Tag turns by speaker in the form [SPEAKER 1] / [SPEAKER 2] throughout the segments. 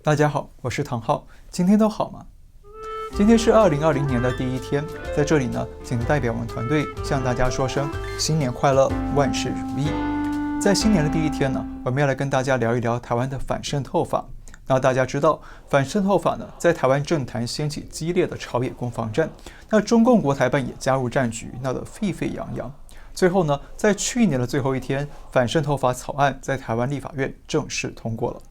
[SPEAKER 1] 大家好，我是唐浩，今天都好吗？今天是2020年的第一天，在这里呢，仅代表我们团队向大家说声新年快乐，万事如意。在新年的第一天呢，我们要来跟大家聊一聊台湾的反渗透法。那大家知道，反渗透法呢，在台湾政坛掀起激烈的朝野攻防战，那中共国台办也加入战局，闹得沸沸扬扬。最后呢，在去年的最后一天，反渗透法草案在台湾立法院正式通过了。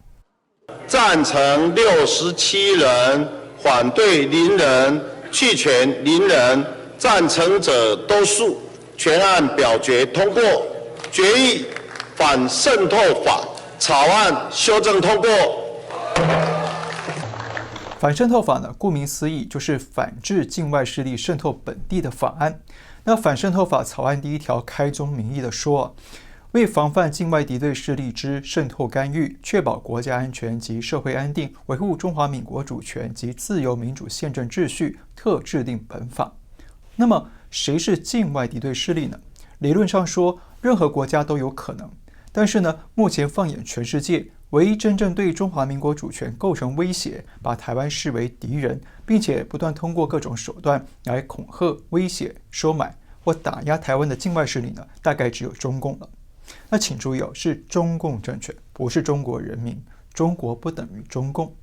[SPEAKER 2] 赞成67人，反对0人，弃权0人，赞成者多数，全案表决通过。决议反渗透法草案修正通过。
[SPEAKER 1] 反渗透法呢，顾名思义就是反制境外势力渗透本地的法案。那反渗透法草案第一条开宗明义的说，为防范境外敌对势力之渗透干预，确保国家安全及社会安定，维护中华民国主权及自由民主宪政秩序，特制定本法。那么，谁是境外敌对势力呢？理论上说，任何国家都有可能。但是呢，目前放眼全世界，唯一真正对中华民国主权构成威胁，把台湾视为敌人，并且不断通过各种手段来恐吓、威胁、收买或打压台湾的境外势力呢，大概只有中共了。那请注意哦，是中共政权，不是中国人民。中国不等于中共。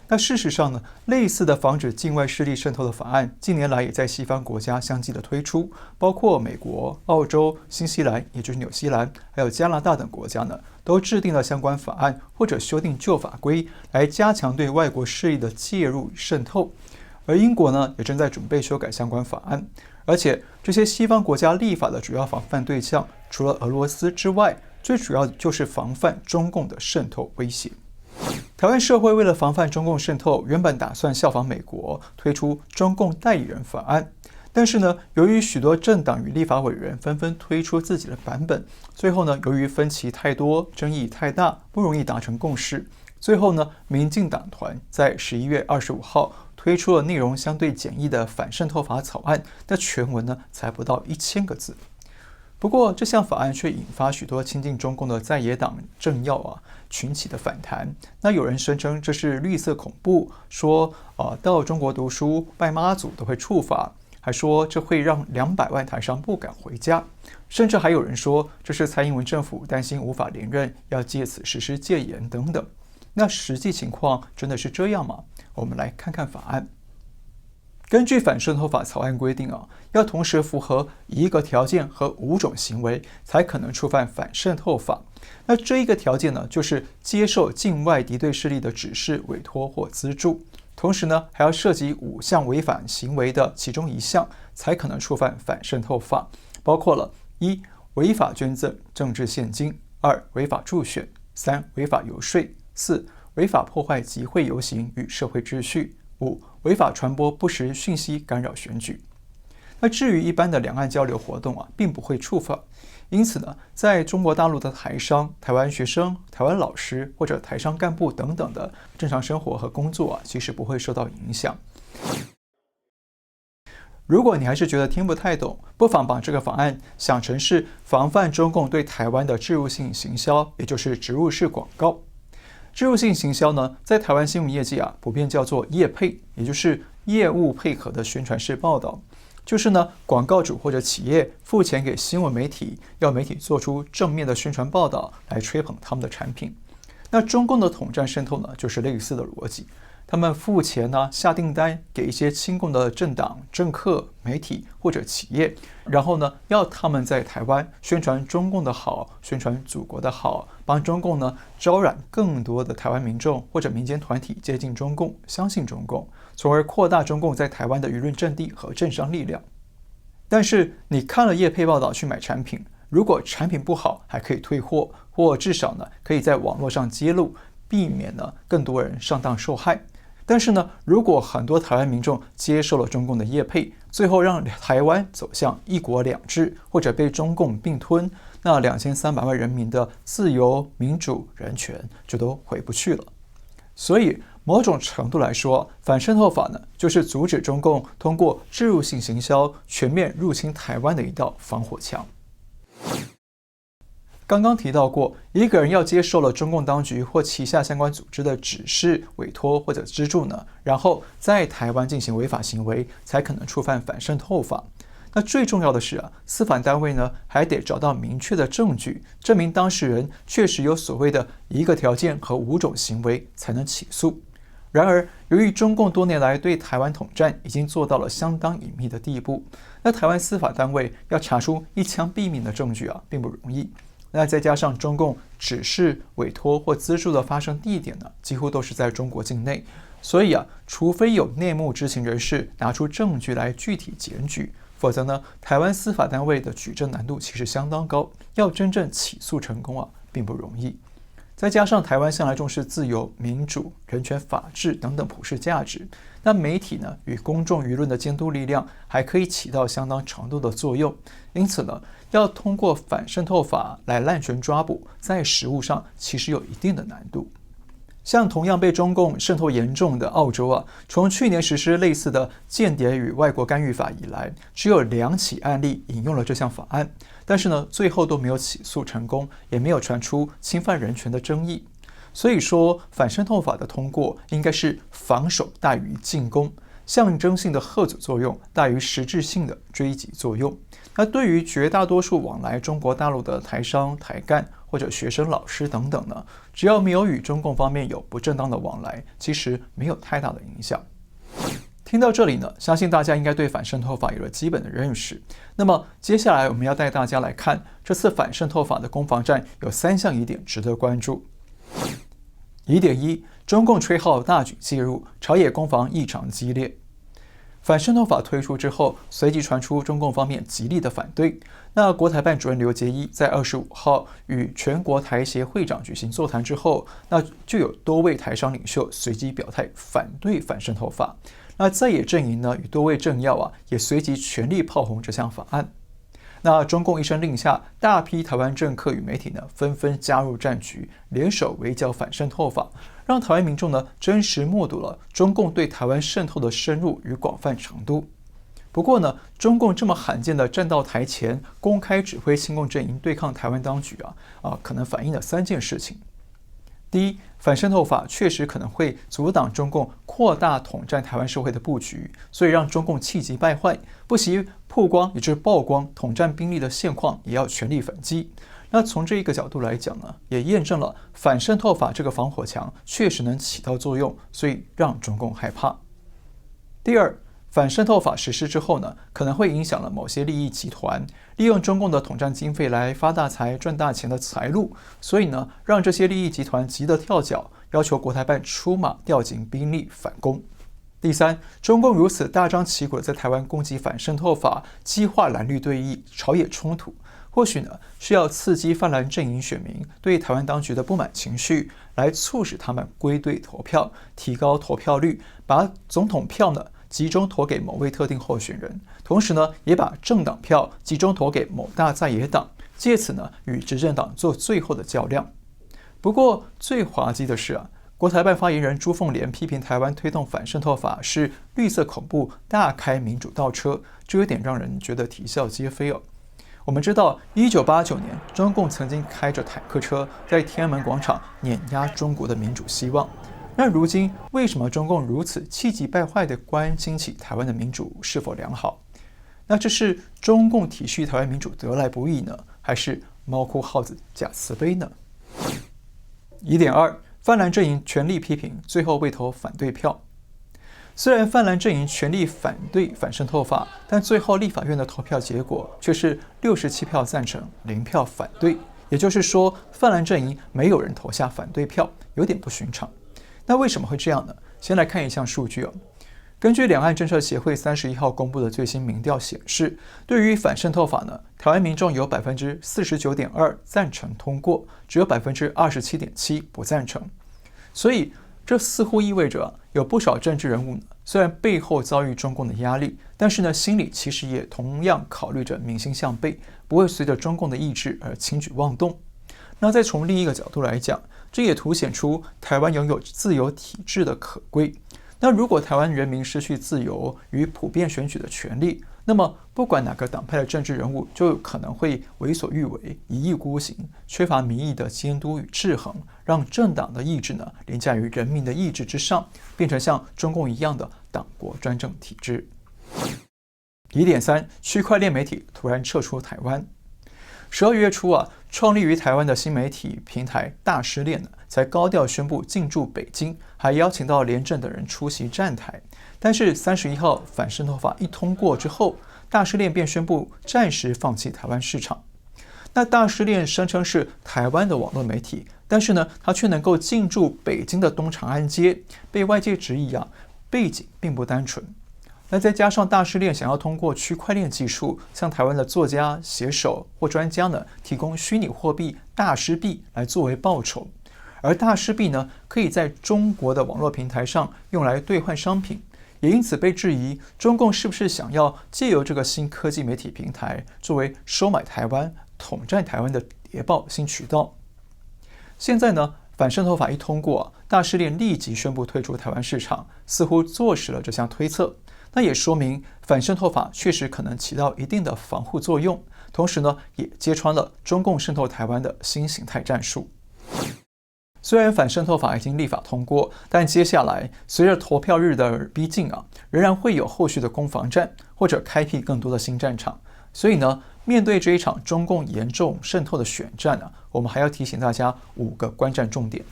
[SPEAKER 1] 那事实上呢，类似的防止境外势力渗透的法案，近年来也在西方国家相继的推出，包括美国、澳洲、新西兰，也就是纽西兰，还有加拿大等国家呢，都制定了相关法案或者修订旧法规，来加强对外国势力的介入与渗透。而英国呢，也正在准备修改相关法案。而且这些西方国家立法的主要防范对象，除了俄罗斯之外，最主要就是防范中共的渗透威胁。台湾社会为了防范中共渗透，原本打算效仿美国推出中共代理人法案，但是呢，由于许多政党与立法委员纷纷推出自己的版本，最后呢，由于分歧太多、争议太大，不容易达成共识。最后呢，民进党团在11月25号推出了内容相对简易的反渗透法草案，那全文呢才不到1000个字。不过这项法案却引发许多亲近中共的在野党政要群起的反弹。那有人声称这是绿色恐怖，说到中国读书拜妈祖都会触法，还说这会让200万台商不敢回家，甚至还有人说这是蔡英文政府担心无法连任，要借此实施戒严等等。那实际情况真的是这样吗？我们来看看法案。根据反渗透法草案规定要同时符合1个条件和5种行为，才可能触犯反渗透法。那这一个条件呢，就是接受境外敌对势力的指示、委托或资助，同时呢，还要涉及5项违反行为的其中1项，才可能触犯反渗透法，包括了1违法捐赠政治现金，2违法助选，3违法游说，4违法破坏集会游行与社会秩序，5违法传播不实讯息干扰选举。那至于一般的两岸交流活动并不会触犯。因此呢，在中国大陆的台商、台湾学生、台湾老师或者台商干部等等的正常生活和工作其实不会受到影响。如果你还是觉得听不太懂，不妨把这个法案想成是防范中共对台湾的置入性行销，也就是植入式广告。植入性行销呢，在台湾新闻业界普遍叫做业配，也就是业务配合的宣传式报道。就是呢，广告主或者企业付钱给新闻媒体，要媒体做出正面的宣传报道来吹捧他们的产品。那中共的统战渗透呢，就是类似的逻辑。他们付钱下订单给一些亲共的政党、政客、媒体或者企业，然后呢，要他们在台湾宣传中共的好，宣传祖国的好，帮中共呢招揽更多的台湾民众或者民间团体接近中共，相信中共，从而扩大中共在台湾的舆论阵地和政商力量。但是你看了业配报道去买产品，如果产品不好，还可以退货，或至少呢可以在网络上揭露，避免呢更多人上当受害。但是呢，如果很多台湾民众接受了中共的业配，最后让台湾走向1国2制，或者被中共并吞，那2300万人民的自由、民主、人权就都回不去了。所以某种程度来说，反渗透法呢，就是阻止中共通过置入性行销全面入侵台湾的一道防火墙。刚刚提到过，一个人要接受了中共当局或旗下相关组织的指示、委托或者资助呢，然后在台湾进行违法行为，才可能触犯反渗透法。那最重要的是司法单位呢还得找到明确的证据，证明当事人确实有所谓的一个条件和5种行为，才能起诉。然而，由于中共多年来对台湾统战已经做到了相当隐秘的地步，那台湾司法单位要查出一枪毙命的证据并不容易。那再加上中共指示、委托或资助的发生地点呢，几乎都是在中国境内，所以除非有内幕知情人士拿出证据来具体检举，否则呢，台湾司法单位的举证难度其实相当高，要真正起诉成功并不容易。再加上台湾向来重视自由、民主、人权、法治等等普世价值，那媒体呢与公众舆论的监督力量还可以起到相当程度的作用。因此呢，要通过反渗透法来滥权抓捕，在实务上其实有一定的难度。像同样被中共渗透严重的澳洲从去年实施类似的间谍与外国干预法以来，只有2起案例引用了这项法案，但是呢，最后都没有起诉成功，也没有传出侵犯人权的争议。所以说，反渗透法的通过应该是防守大于进攻，象征性的吓阻作用大于实质性的追击作用。那对于绝大多数往来中国大陆的台商、台干或者学生、老师等等呢，只要没有与中共方面有不正当的往来，其实没有太大的影响。听到这里呢，相信大家应该对反渗透法有了基本的认识。那么接下来我们要带大家来看这次反渗透法的攻防战有3项疑点值得关注。疑点1，中共吹号大举介入，朝野攻防异常激烈。反渗透法推出之后，随即传出中共方面极力的反对。那国台办主任刘结一在25号与全国台协会长举行座谈之后，那就有多位台商领袖随即表态反对反渗透法。那在野阵营呢与多位政要也随即全力炮轰这项法案。那中共一声令下，大批台湾政客与媒体呢纷纷加入战局，联手围剿反渗透法，让台湾民众呢真实目睹了中共对台湾渗透的深入与广泛程度。不过呢，中共这么罕见的站到台前，公开指挥亲共阵营对抗台湾当局可能反映了3件事情。第一，反渗透法确实可能会阻挡中共扩大统战台湾社会的布局，所以让中共气急败坏，不惜曝光以致曝光统战兵力的现况，也要全力反击。那从这一个角度来讲呢，也验证了反渗透法这个防火墙确实能起到作用，所以让中共害怕。第二，反渗透法实施之后呢，可能会影响了某些利益集团利用中共的统战经费来发大财、赚大钱的财路，所以呢，让这些利益集团急得跳脚，要求国台办出马调集兵力反攻。第三，中共如此大张旗鼓的在台湾攻击反渗透法，激化蓝绿对弈、朝野冲突，或许呢是要刺激泛蓝阵营选民对台湾当局的不满情绪，来促使他们归队投票，提高投票率，把总统票呢集中投给某位特定候选人，同时呢，也把政党票集中投给某大在野党，借此呢，与执政党做最后的较量。不过，最滑稽的是国台办发言人朱凤莲批评台湾推动反渗透法是绿色恐怖、大开民主倒车，这有点让人觉得啼笑皆非我们知道，1989年，中共曾经开着坦克车在天安门广场碾压中国的民主希望。那如今为什么中共如此气急败坏地关心起台湾的民主是否良好？那这是中共体恤台湾民主得来不易呢，还是猫哭耗子假慈悲呢？疑点2，泛蓝阵营全力批评，最后未投反对票。虽然泛蓝阵营全力反对反渗透法，但最后立法院的投票结果却是67票赞成，0票反对，也就是说，泛蓝阵营没有人投下反对票，有点不寻常。那为什么会这样呢？先来看一项数据根据两岸政策协会31号公布的最新民调显示，对于反渗透法呢，台湾民众有 49.2% 赞成通过，只有 27.7% 不赞成。所以这似乎意味着有不少政治人物呢，虽然背后遭遇中共的压力，但是呢，心里其实也同样考虑着民心向背，不会随着中共的意志而轻举妄动。那再从另一个角度来讲，这也凸显出台湾拥有自由体制的可贵。那如果台湾人民失去自由与普遍选举的权利，那么不管哪个党派的政治人物，就有可能会为所欲为、一意孤行，缺乏民意的监督与制衡，让政党的意志呢凌驾于人民的意志之上，变成像中共一样的党国专政体制。疑点3：区块链媒体突然撤出台湾。12月初创立于台湾的新媒体平台大师链才高调宣布进驻北京，还邀请到连政等人出席站台。但是31号反渗透法一通过之后，大师链便宣布暂时放弃台湾市场。那大师链声称是台湾的网络媒体，但是呢，它却能够进驻北京的东长安街，被外界质疑背景并不单纯。那再加上大师链想要通过区块链技术，向台湾的作家、写手或专家呢提供虚拟货币大师币来作为报酬，而大师币呢可以在中国的网络平台上用来兑换商品，也因此被质疑中共是不是想要借由这个新科技媒体平台作为收买台湾、统战台湾的谍报新渠道。现在呢，反渗透法一通过，大师链立即宣布退出台湾市场，似乎坐实了这项推测。那也说明反渗透法确实可能起到一定的防护作用，同时呢，也揭穿了中共渗透台湾的新形态战术。虽然反渗透法已经立法通过，但接下来随着投票日的逼近仍然会有后续的攻防战，或者开辟更多的新战场。所以呢，面对这一场中共严重渗透的选战我们还要提醒大家5个观战重点。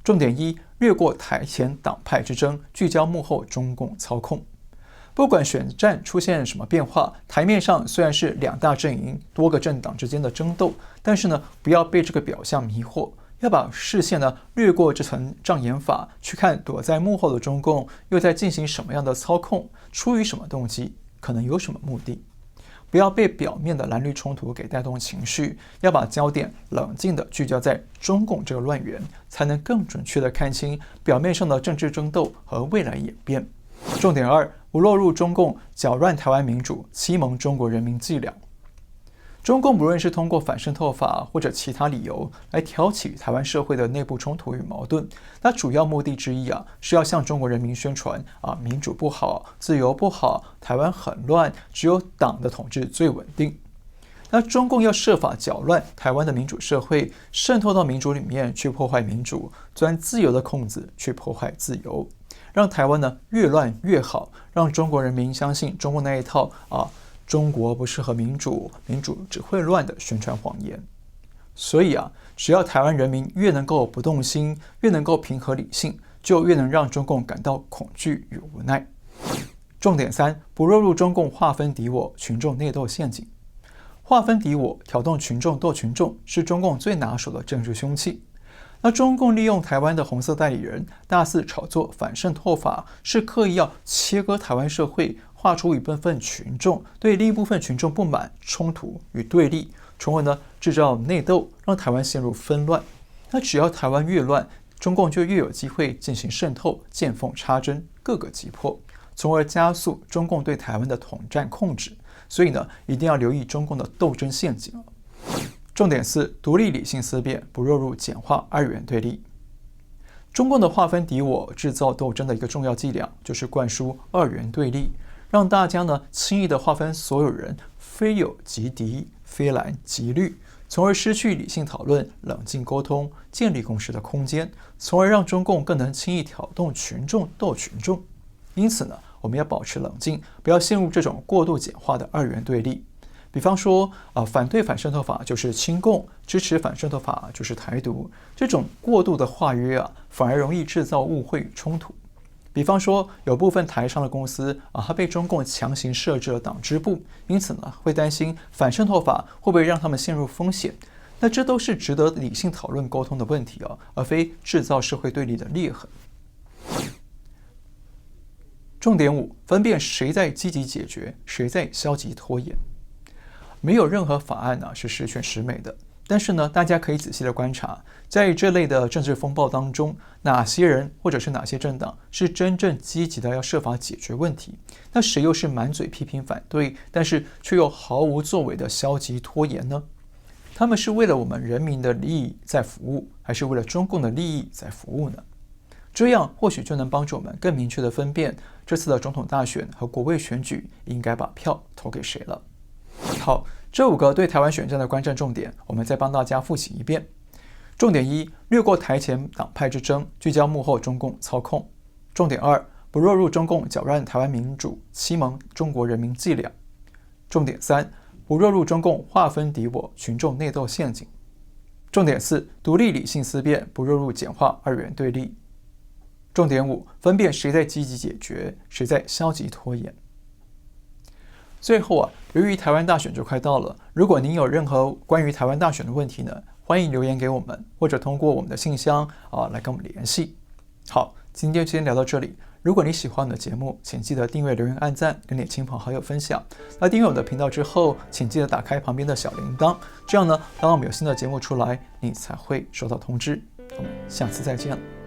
[SPEAKER 1] 重点1：略过台前党派之争，聚焦幕后中共操控。不管选战出现什么变化，台面上虽然是2大阵营、多个政党之间的争斗，但是呢，不要被这个表象迷惑，要把视线略过这层障眼法，去看躲在幕后的中共又在进行什么样的操控，出于什么动机，可能有什么目的。不要被表面的蓝绿冲突给带动情绪，要把焦点冷静地聚焦在中共这个乱源，才能更准确地看清表面上的政治争斗和未来演变。重点2：不落入中共搅乱台湾民主、欺蒙中国人民伎俩。中共不论是通过反渗透法或者其他理由来挑起台湾社会的内部冲突与矛盾，那主要目的之一是要向中国人民宣传民主不好、自由不好、台湾很乱，只有党的统治最稳定。那中共要设法搅乱台湾的民主社会，渗透到民主里面去破坏民主，钻自由的空子去破坏自由，让台湾呢越乱越好，让中国人民相信中共那一套中国不适合民主，民主只会乱的宣传谎言。所以只要台湾人民越能够不动心，越能够平和理性，就越能让中共感到恐惧与无奈。重点3：不落入中共划分敌我、群众内斗陷阱。划分敌我、挑动群众斗群众，是中共最拿手的政治凶器。那中共利用台湾的红色代理人大肆炒作反渗透法，是刻意要切割台湾社会，划出一部分群众对另一部分群众不满、冲突与对立，从而制造内斗，让台湾陷入纷乱。那只要台湾越乱，中共就越有机会进行渗透、见缝插针，各个击破，从而加速中共对台湾的统战控制。所以一定要留意中共的斗争陷阱。重点4：独立理性思辨，不落入简化二元对立。中共的划分敌我、制造斗争的一个重要伎俩，就是灌输二元对立，让大家轻易地划分所有人非友即敌、非蓝即绿，从而失去理性讨论、冷静沟通、建立共识的空间，从而让中共更能轻易挑动群众斗群众。因此我们要保持冷静，不要陷入这种过度简化的二元对立。比方说反对反渗透法就是亲共，支持反渗透法就是台独，这种过度的化约反而容易制造误会与冲突。比方说有部分台商的公司它被中共强行设置了党支部，因此会担心反渗透法会不会让他们陷入风险。那这都是值得理性讨论沟通的问题而非制造社会对立的裂痕。重点5：分辨谁在积极解决，谁在消极拖延。没有任何法案是十全十美的，但是大家可以仔细的观察，在这类的政治风暴当中，哪些人或者是哪些政党是真正积极的要设法解决问题，那谁又是满嘴批评反对，但是却又毫无作为的消极拖延呢？他们是为了我们人民的利益在服务，还是为了中共的利益在服务呢？这样或许就能帮助我们更明确地分辨这次的总统大选和国卫选举应该把票投给谁了。好，这5个对台湾选战的观战重点，我们再帮大家复习一遍。重点1，略过台前党派之争，聚焦幕后中共操控。重点2，不落入中共搅乱台湾民主、欺蒙中国人民伎俩。重点3，不落入中共划分敌我、群众内斗陷阱。重点4，独立理性思辨，不落入简化二元对立。重点5，分辨谁在积极解决，谁在消极拖延。最后由于台湾大选就快到了，如果您有任何关于台湾大选的问题呢，欢迎留言给我们，或者通过我们的信箱来跟我们联系。好，今天就先聊到这里。如果你喜欢我们的节目，请记得订阅、留言、按赞，跟你的亲朋好友分享。那订阅我的频道之后，请记得打开旁边的小铃铛，这样呢，当我们有新的节目出来，你才会收到通知。我们下次再见了。